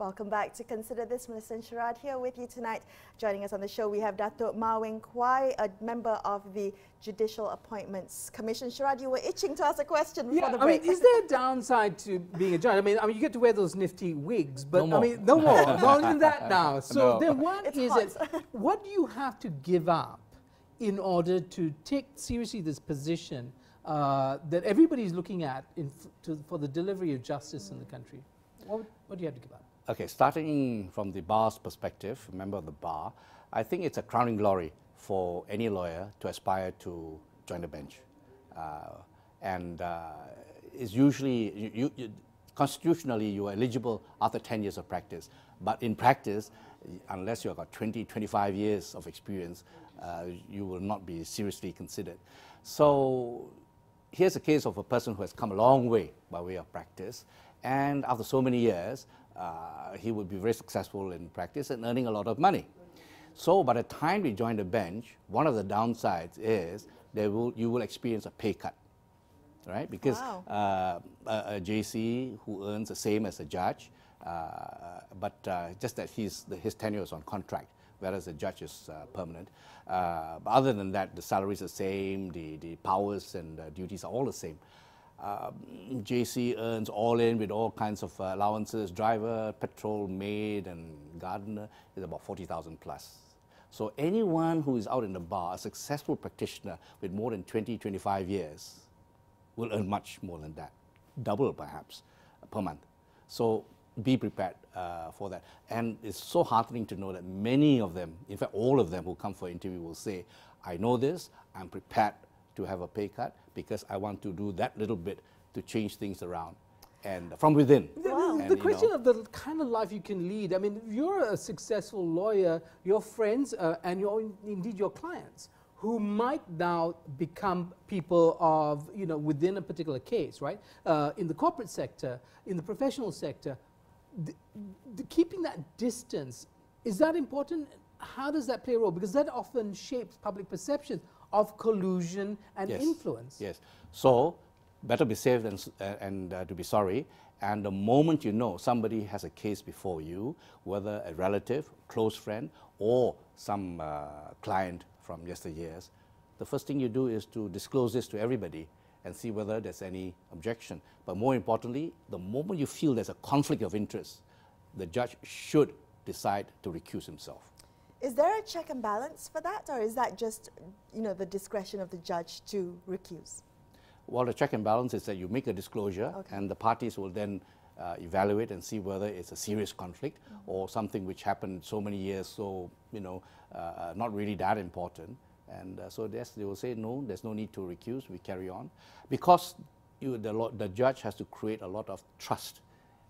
Welcome back to Consider This. Melisa and Sharaad here with you tonight. Joining us on the show, we have Datuk Mah Weng Kwai, a member of the Judicial Appointments Commission. Sharaad, you were itching to ask a question before the break. I mean, is there a downside to being a judge? I mean, you get to wear those nifty wigs, but no I mean, no more. Not even that now. So No. then what It's is hot. it? What do you have to give up in order to take seriously this position that everybody is looking at for the delivery of justice in the country? What do you have to give up? Okay, starting from the bar's perspective, a member of the bar, I think it's a crowning glory for any lawyer to aspire to join the bench. It's usually, constitutionally, you are eligible after 10 years of practice. But in practice, unless you've got 20, 25 years of experience, you will not be seriously considered. So here's a case of a person who has come a long way by way of practice, and after so many years, he would be very successful in practice and earning a lot of money. So by the time they join the bench, one of the downsides is you will experience a pay cut, right? Because Wow. a JC who earns the same as a judge, but just that his tenure is on contract, whereas the judge is permanent. But other than that, the salary is the same, the powers and duties are all the same. JC earns all in with all kinds of allowances, driver, petrol, maid and gardener is about 40,000 plus. So anyone who is out in the bar, a successful practitioner with more than 20, 25 years will earn much more than that, double perhaps per month. So be prepared for that. And it's so heartening to know that many of them, in fact all of them who come for interview will say, I know this, I'm prepared to have a pay cut because I want to do that little bit to change things around and from within. Wow. The question of the kind of life you can lead, I mean, if you're a successful lawyer, your friends and indeed your clients who might now become people of, within a particular case, right? In the corporate sector, in the professional sector, keeping that distance, is that important? How does that play a role? Because that often shapes public perception of collusion and influence. Yes. So better be safe and to be sorry. And the moment you know somebody has a case before you, whether a relative, close friend, or some client from yesteryears, the first thing you do is to disclose this to everybody and see whether there's any objection. But more importantly, the moment you feel there's a conflict of interest, the judge should decide to recuse himself. Is there a check and balance for that, or is that just, the discretion of the judge to recuse? Well, the check and balance is that you make a disclosure, Okay. and the parties will then evaluate and see whether it's a serious conflict or something which happened so many years, so not really that important. And so yes, they will say no, there's no need to recuse. We carry on because the judge has to create a lot of trust,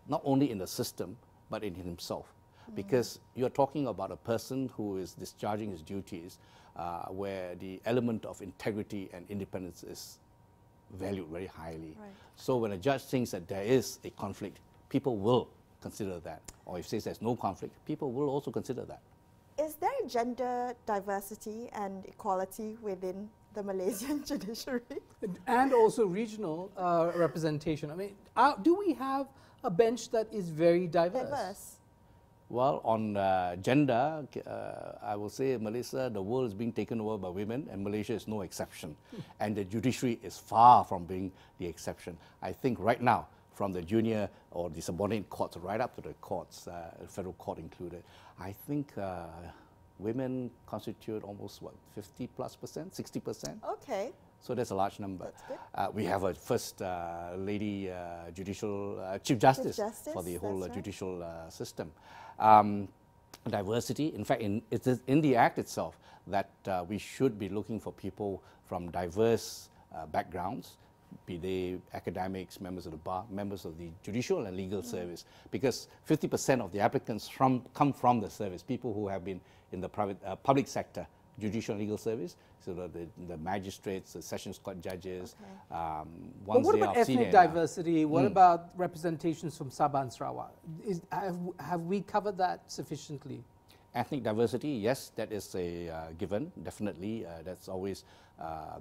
not only in the system but in himself. Because you're talking about a person who is discharging his duties where the element of integrity and independence is valued very highly. Right. So when a judge thinks that there is a conflict, people will consider that. Or if says there's no conflict, people will also consider that. Is there gender diversity and equality within the Malaysian judiciary? And also regional representation. I mean, do we have a bench that is very diverse? Well, on gender, I will say, Melisa, the world is being taken over by women, and Malaysia is no exception. And the judiciary is far from being the exception. I think right now, from the junior or the subordinate courts right up to the courts, federal court included, I think women constitute almost, 50+%, 60%? Okay. So that's a large number. That's good. We have a first lady Chief Justice for the whole right. judicial system. Diversity, in fact, it is in the Act itself that we should be looking for people from diverse backgrounds, be they academics, members of the bar, members of the judicial and legal service, because 50% of the applicants come from the service, people who have been in the public sector, judicial and legal service, so the magistrates, the sessions court judges. But Once what they about are senior ethnic enough. diversity? What about representations from Sabah and Sarawak? Have we covered that sufficiently? Ethnic diversity, yes, that is a given, definitely. That's always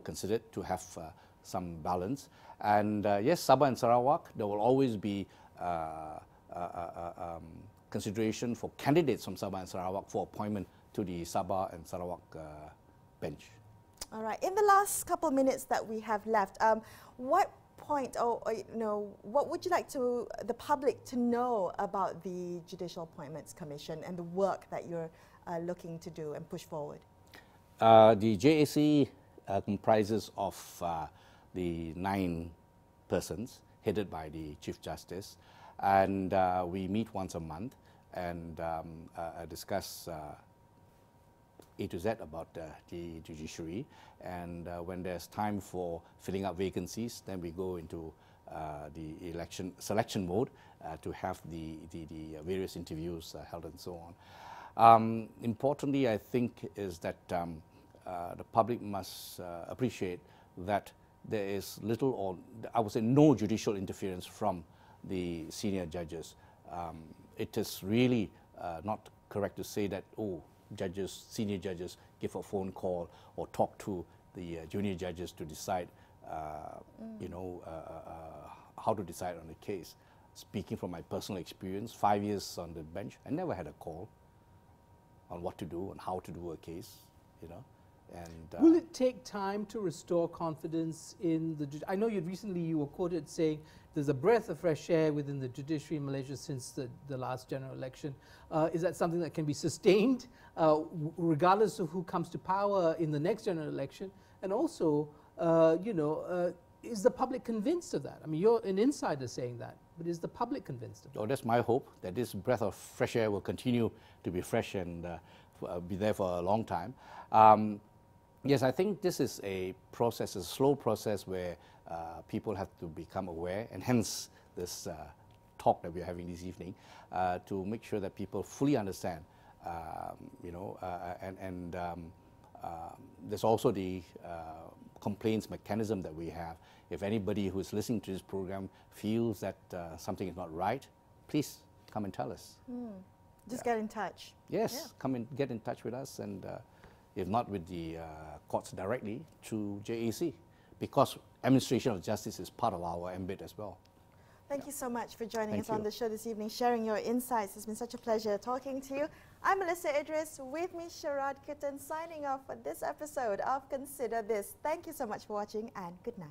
considered to have some balance. And yes, Sabah and Sarawak, there will always be consideration for candidates from Sabah and Sarawak for appointment to the Sabah and Sarawak bench. All right. In the last couple of minutes that we have left, what point, or what would you like the public to know about the Judicial Appointments Commission and the work that you're looking to do and push forward? The JAC comprises of the 9 persons headed by the Chief Justice, and we meet once a month and discuss A to Z about the judiciary, and when there's time for filling up vacancies, then we go into the selection mode to have the various interviews held and so on. Importantly, I think, is that the public must appreciate that there is little, or I would say no, judicial interference from the senior judges. It is really not correct to say that, oh, judges, senior judges give a phone call or talk to the junior judges to decide, how to decide on a case. Speaking from my personal experience, 5 years on the bench, I never had a call on what to do and how to do a case, And will it take time to restore confidence in the? I know you were quoted saying there's a breath of fresh air within the judiciary in Malaysia since the last general election. Is that something that can be sustained regardless of who comes to power in the next general election? And also, is the public convinced of that? I mean, you're an insider saying that, but is the public convinced of that? Oh, that's my hope, that this breath of fresh air will continue to be fresh and be there for a long time. Yes, I think this is a process, a slow process where people have to become aware, and hence this talk that we're having this evening, to make sure that people fully understand, there's also the complaints mechanism that we have. If anybody who is listening to this program feels that something is not right, please come and tell us. Just get in touch. Yes, come and get in touch with us, and if not with the courts directly, to JAC, because administration of justice is part of our ambit as well. Thank you so much for joining us on the show this evening, sharing your insights. It's been such a pleasure talking to you. I'm Melisa Idris, with me Sharaad, Kuttan, signing off for this episode of Consider This. Thank you so much for watching, and good night.